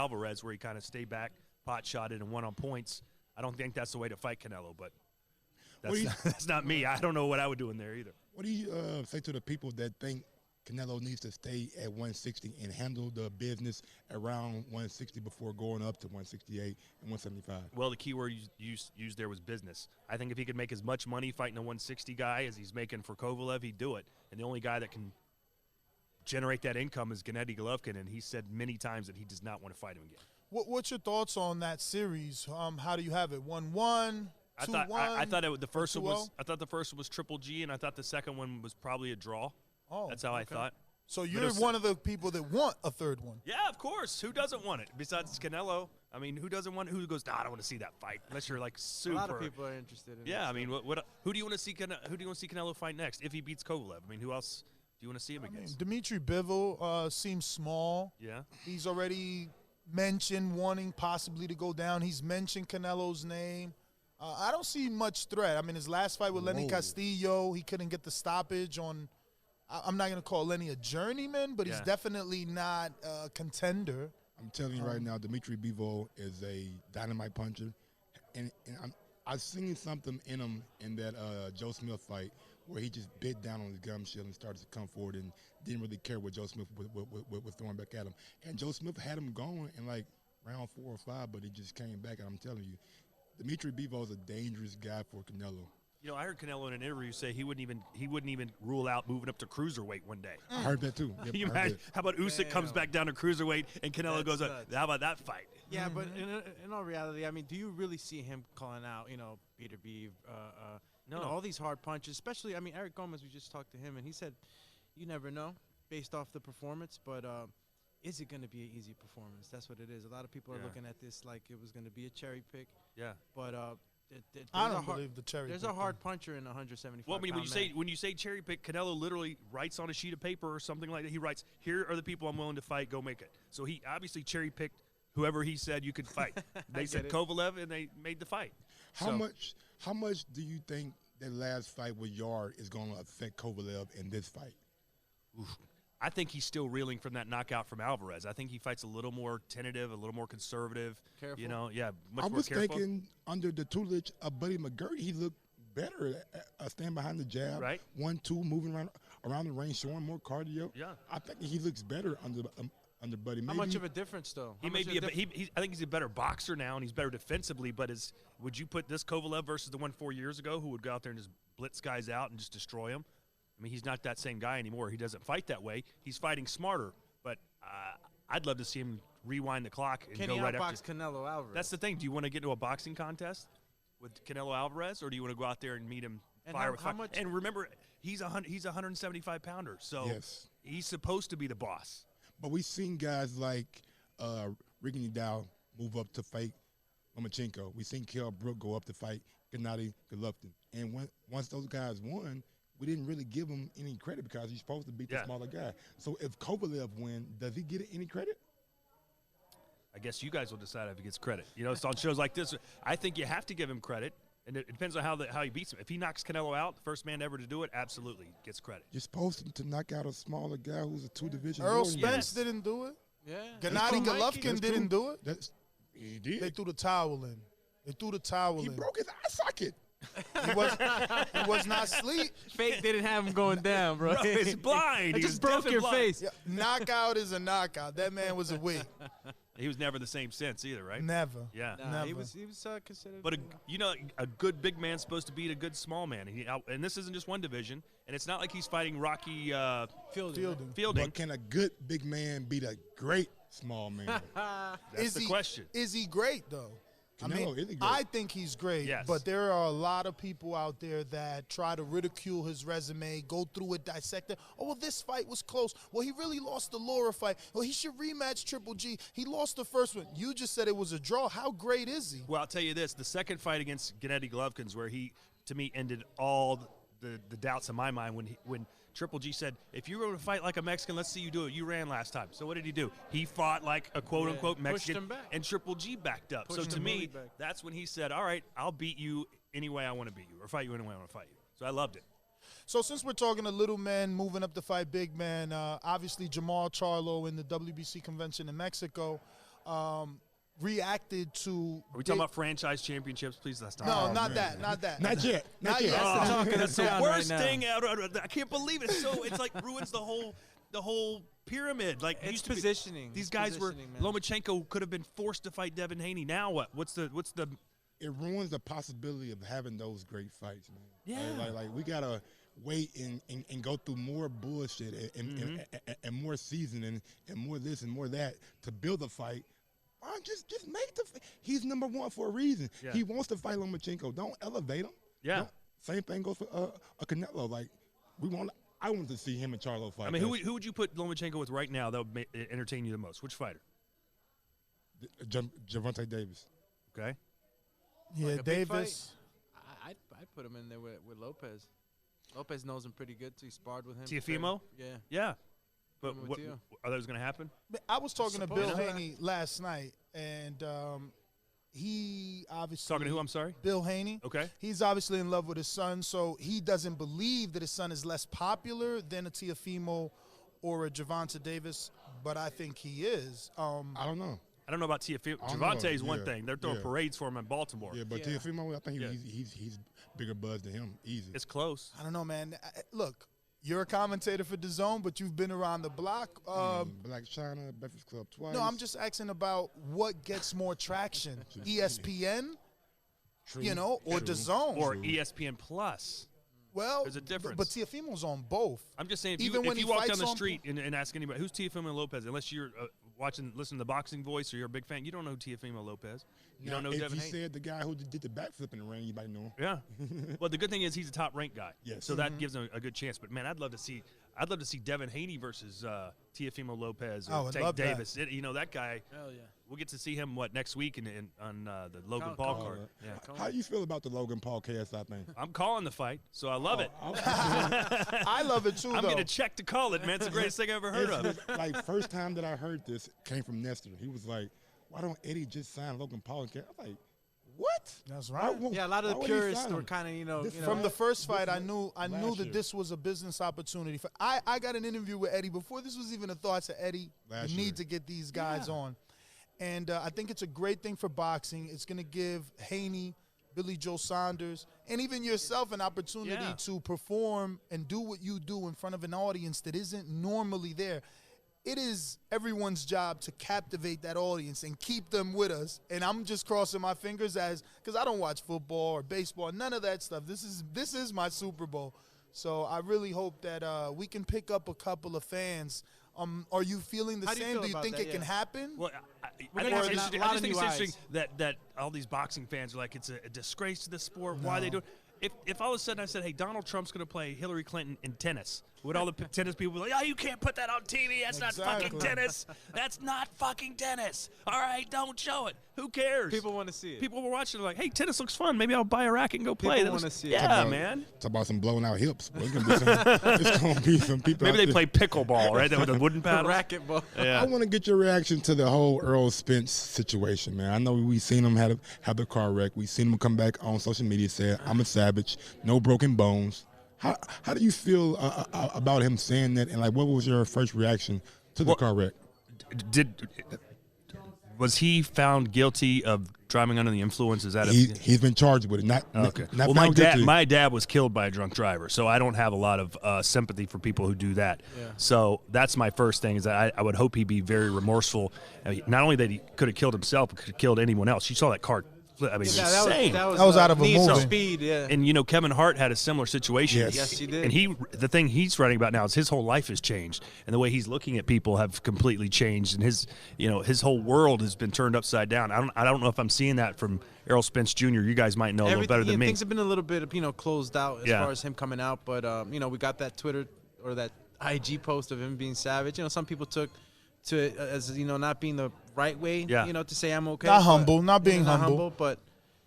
Alvarez, where he kind of stayed back, pot-shotted, and won on points. I don't think that's the way to fight Canelo, but that's not me. I don't know what I would do in there either. What do you say to the people that think Canelo needs to stay at 160 and handle the business around 160 before going up to 168 and 175? Well, the key word you used there was business. I think if he could make as much money fighting a 160 guy as he's making for Kovalev, he'd do it. And the only guy that can generate that income is Gennady Golovkin, and he said many times that he does not want to fight him again. What's your thoughts on that series? How do you have it? 1-1, 2-1? I thought the first one was. I thought the first one was Triple G, and I thought the second one was probably a draw. Oh, that's how I thought. So you're one of the people that want a third one. Yeah, of course. Who doesn't want it? Besides Canelo, I mean, who doesn't want it? Who goes, nah, I don't want to see that fight unless you're like super. A lot of people are interested in it. Yeah, I mean, who do you want to see? Who do you want to see Canelo fight next if he beats Kovalev? I mean, who else do you want to see him against? Dmitry Bivol seems small. Yeah. He's already mentioned wanting possibly to go down. He's mentioned Canelo's name. I don't see much threat. I mean, his last fight with Lenny Castillo, he couldn't get the stoppage on. I'm not going to call Lenny a journeyman, but he's definitely not a contender. I'm telling you right now, Dmitry Bivol is a dynamite puncher. And I've seen something in him in that Joe Smith fight where he just bit down on his gum shield and started to come forward and didn't really care what Joe Smith was throwing back at him. And Joe Smith had him going in like round 4 or 5, but he just came back. And I'm telling you, Dmitry Bivol is a dangerous guy for Canelo. You know, I heard Canelo in an interview say he wouldn't even rule out moving up to cruiserweight one day. I heard that too. Yep, you imagine, how about Usyk comes back down to cruiserweight and Canelo goes up? How about that fight? Yeah, but in all reality, I mean, do you really see him calling out, Peter Beeve, no, all these hard punches? Especially, I mean, Eric Gomez. We just talked to him, and he said, "You never know, based off the performance, but is it going to be an easy performance? That's what it is. A lot of people are looking at this like it was going to be a cherry pick. Yeah, but." I don't believe the cherry. There's a hard puncher in 175. Well, I mean, when you say cherry pick, Canelo literally writes on a sheet of paper or something like that. He writes, "Here are the people I'm willing to fight. Go make it." So he obviously cherry picked whoever he said you could fight. They said Kovalev, and they made the fight. How much do you think that last fight with Yard is going to affect Kovalev in this fight? Oof. I think he's still reeling from that knockout from Alvarez. I think he fights a little more tentative, a little more conservative. Careful. Much I more was careful. thinking under the tutelage of Buddy McGirt, he looked better. Stand behind the jab, right? 1-2, moving around the ring, showing more cardio. Yeah, I think he looks better under Buddy. How much of a difference, though? He may be. I think he's a better boxer now, and he's better defensively. But would you put this Kovalev versus the one 4 years ago, who would go out there and just blitz guys out and just destroy him? I mean, he's not that same guy anymore. He doesn't fight that way. He's fighting smarter. But I'd love to see him rewind the clock and go right after. Can he outbox Canelo Alvarez? That's the thing. Do you want to get into a boxing contest with Canelo Alvarez, or do you want to go out there and meet him fire with fire? And remember, he's a 175-pounder, so he's supposed to be the boss. But we've seen guys like Ricky Dow move up to fight Lomachenko. We've seen Kell Brook go up to fight Gennady Golovkin. And once those guys won, we didn't really give him any credit because he's supposed to beat the smaller guy. So if Kovalev wins, does he get any credit? I guess you guys will decide if he gets credit. It's on shows like this. I think you have to give him credit, and it depends on how he beats him. If he knocks Canelo out, the first man ever to do it, absolutely gets credit. You're supposed to knock out a smaller guy who's a two-division. Earl Spence didn't do it. Yeah. Gennady Golovkin didn't do it. He did. They threw the towel in. He broke his eye socket. He was not asleep. Fake didn't have him going down, bro. He's blind. He just broke your face. Yeah, knockout is a knockout. That man was a weak. He was never the same since either, right? Never. Yeah. Never. He was considered. But a good big man's supposed to beat a good small man. And this isn't just one division. And it's not like he's fighting Rocky Fielding. But can a good big man beat a great small man? That's the question. Is he great though? I think he's great, but there are a lot of people out there that try to ridicule his resume, go through it, dissect it. Oh, well, this fight was close. Well, he really lost the Laura fight. Well, he should rematch Triple G. He lost the first one. You just said it was a draw. How great is he? Well, I'll tell you this. The second fight against Gennady Golovkin's where he, to me, ended all the doubts in my mind when Triple G said, if you're going to fight like a Mexican, let's see you do it. You ran last time. So what did he do? He fought like a quote-unquote Mexican, and Triple G backed up. So to me, that's when he said, all right, I'll beat you any way I want to beat you or fight you any way I want to fight you. So I loved it. So since we're talking to little men moving up to fight big men, obviously Jamal Charlo in the WBC convention in Mexico, reacted to. Are we talking about franchise championships? Please, that's not. No, not that. Not yet. Not yet. That's the worst thing out. I can't believe it. It's like ruins the whole pyramid. Like it's positioning. These guys were. Lomachenko could have been forced to fight Devin Haney. Now what? What's the? It ruins the possibility of having those great fights, man. Yeah. Like we gotta wait and go through more bullshit and more seasoning and more this and more that to build a fight. Just make the. He's number one for a reason. Yeah. He wants to fight Lomachenko. Don't elevate him. Yeah. Same thing goes for a Canelo. Like I want to see him and Charlo fight. I mean, who would you put Lomachenko with right now that would entertain you the most? Which fighter? Gervonta Davis. Okay. Yeah, like Davis. I'd put him in there with Lopez. Lopez knows him pretty good. He sparred with him. Teofimo? Yeah. Yeah. But what, are those going to happen? I was talking to Bill Haney last night, and he obviously talking to who? I'm sorry. Bill Haney. Okay. He's obviously in love with his son, so he doesn't believe that his son is less popular than a Teofimo or a Gervonta Davis, but I think he is. I don't know. I don't know about Teofimo. Gervonta is one thing. They're throwing parades for him in Baltimore. Yeah, but Teofimo, I think he's bigger buzz than him. Easy. It's close. I don't know, man. Look. You're a commentator for DAZN, but you've been around the block. Black China, Breakfast Club twice. No, I'm just asking about what gets more traction, ESPN, True. or DAZN. Or ESPN Plus. Well, there's a difference. But Teofimo's on both. I'm just saying, if you walk down the street and ask anybody, who's Teofimo Lopez, unless you're listening to Boxing Voice or you're a big fan, you don't know Teofimo Lopez. You don't know Devin Haney. If you said the guy who did the backflip in the ring, you might know him. Yeah. Well, the good thing is he's a top-ranked guy. Yes. So that gives him a good chance. But, man, I'd love to see Devin Haney versus Teofimo Lopez or Tank Davis. That guy. Hell yeah. We'll get to see him, next week on the Logan Paul card. Yeah. How do you feel about the Logan Paul KSI thing? I'm calling the fight, so I love it. I love it, too, I'm going to check to call it, man. It's the greatest thing I've ever heard of. Like, first time that I heard this came from Nestor. He was like, why don't Eddie just sign Logan Paul? I'm like, what? That's right. Yeah, a lot of the purists were kind of, from the first fight, I knew that this was a business opportunity. I got an interview with Eddie before this was even a thought to Eddie. You need to get these guys on. And I think it's a great thing for boxing. It's going to give Haney, Billy Joe Saunders, and even yourself an opportunity to perform and do what you do in front of an audience that isn't normally there. It is everyone's job to captivate that audience and keep them with us. And I'm just crossing my fingers because I don't watch football or baseball, none of that stuff. This is my Super Bowl. So I really hope that we can pick up a couple of fans. Are you feeling the same? Do you think it can happen? Well, I just think it's interesting that all these boxing fans are like, it's a disgrace to the sport. Why are they doing it? If all of a sudden I said, hey, Donald Trump's going to play Hillary Clinton in tennis, would all the tennis people be like, oh, you can't put that on TV. That's not fucking tennis. That's not fucking tennis. All right, don't show it. Who cares? People want to see it. People were watching like, hey, tennis looks fun. Maybe I'll buy a racket and go play. People want to see it. Yeah, man. Talk about some blowing out hips. It's going to be some people. Maybe they play pickleball, right? With the wooden paddles. Racquetball. Yeah. I want to get your reaction to the whole Errol Spence situation, man. I know we seen him have the car wreck. We seen him come back on social media say, I'm a savage, no broken bones. How do you feel about him saying that, and like, what was your first reaction to the car wreck? Was he found guilty of driving under the influence? Is that he's been charged with it? Not well, my dad was killed by a drunk driver, so I don't have a lot of sympathy for people who do that. Yeah. So that's my first thing, is that I would hope he'd be very remorseful. Not only that he could have killed himself, but could have killed anyone else. You saw that car. I mean, insane. That was out of a movie. Speed, yeah. And Kevin Hart had a similar situation. Yes, he did. And the thing he's writing about now is his whole life has changed, and the way he's looking at people have completely changed, and his whole world has been turned upside down. I don't know if I'm seeing that from Errol Spence Jr. You guys might know a little better than me. Things have been a little bit closed out as far as him coming out, but we got that Twitter or that IG post of him being savage. Some people took to it as not being the right way. To say I'm okay. Not being humble, but.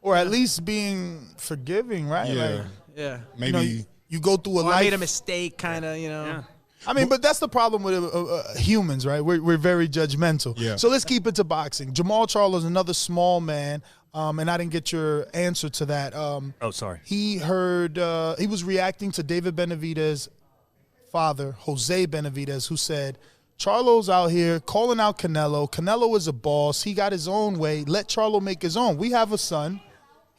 Or at least being forgiving, right? Yeah. Maybe you go through a life. I made a mistake, kind of, Yeah. I mean, but that's the problem with humans, right? We're very judgmental. Yeah. So let's keep it to boxing. Jamal Charlo's another small man, and I didn't get your answer to that. Sorry. He was reacting to David Benavidez's father, Jose Benavidez, who said, Charlo's out here calling out Canelo. Canelo is a boss. He got his own way. Let Charlo make his own. We have a son.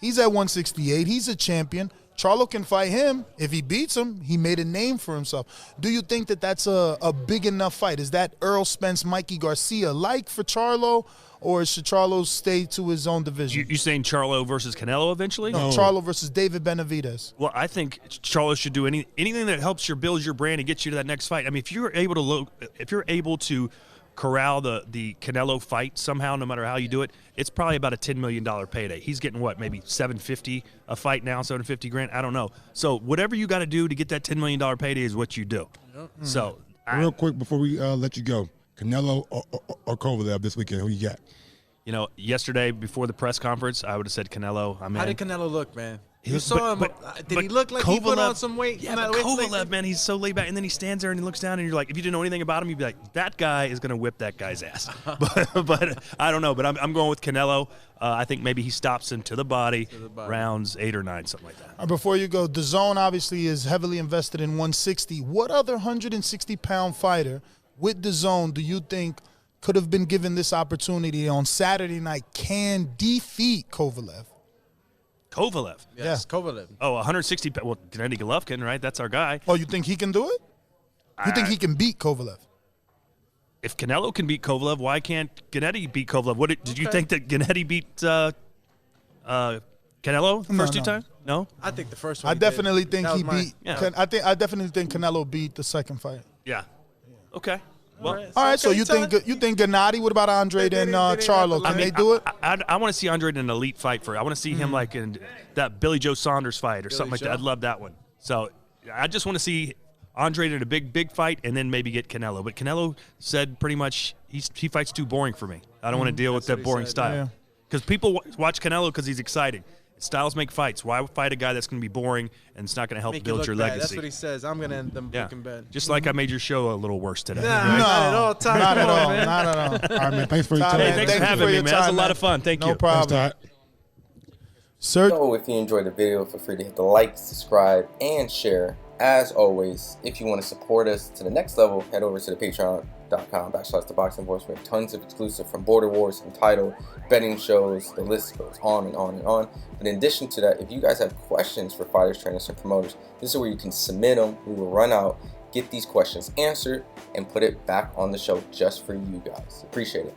He's at 168. He's a champion. Charlo can fight him. If he beats him, he made a name for himself. Do you think that that's a big enough fight? Is that Earl Spence, Mikey Garcia-like for Charlo, or should Charlo stay to his own division? You saying Charlo versus Canelo eventually? No, Charlo versus David Benavidez. Well, I think Charlo should do anything that helps you build your brand and get you to that next fight. I mean, if you're able to corral the Canelo fight somehow, no matter how you do it, it's probably about a $10 million payday. He's getting what, maybe $750 a fight now, $750 grand. I don't know. So whatever you got to do to get that $10 million payday is what you do. Yep. So real quick before we let you go, Canelo or Kovalev this weekend? Who you got? You know, yesterday before the press conference, I would have said Canelo. How did Canelo look, man? You saw him. Did he look like Kovalev, he put on some weight? Yeah, but Kovalev, man, he's so laid back. And then he stands there and he looks down and you're like, if you didn't know anything about him, you'd be like, that guy is going to whip that guy's ass. but I don't know. But I'm going with Canelo. I think maybe he stops him to the body, rounds 8 or 9, something like that. Before you go, Dazn obviously is heavily invested in 160. What other 160-pound fighter with Dazn do you think could have been given this opportunity on Saturday night can defeat Kovalev? Kovalev. Yes, yeah. Kovalev. Oh, 160. Well, Gennady Golovkin, right? That's our guy. Oh, you think he can do it? You think he can beat Kovalev? If Canelo can beat Kovalev, why can't Gennady beat Kovalev? Did you think that Gennady beat Canelo the first two times? No? I think the first one. I definitely think he beat. Yeah. I definitely think Canelo beat the second fight. Yeah. Okay. Well, all right. So you think Gennady? What about Andre and Charlo? Can they do it? I want to see Andre in an elite fight I want to see him like in that Billy Joe Saunders fight or something like that. I'd love that one. So I just want to see Andre in a big fight and then maybe get Canelo. But Canelo said pretty much he fights too boring for me. I don't want to deal with that boring style. Because people watch Canelo because he's exciting. Styles make fights. Why fight a guy that's going to be boring and it's not going to help build your legacy? That's what he says. I'm going to end them looking bad. Just like I made your show a little worse today. Not at all. Not at all. Not at all. All right, man. Thanks for your time. Hey, thanks for having me, man. That was a lot of fun. Thank you. No problem. Thanks, Todd. Sir. So if you enjoyed the video, feel free to hit the like, subscribe, and share. As always, if you want to support us to the next level, head over to the patreon.com/ThaBoxingVoice. We have tons of exclusive from Border Wars, Entitled, betting shows, the list goes on and on and on. But in addition to that, if you guys have questions for fighters, trainers, and promoters, this is where you can submit them. We will run out, get these questions answered, and put it back on the show just for you guys. Appreciate it.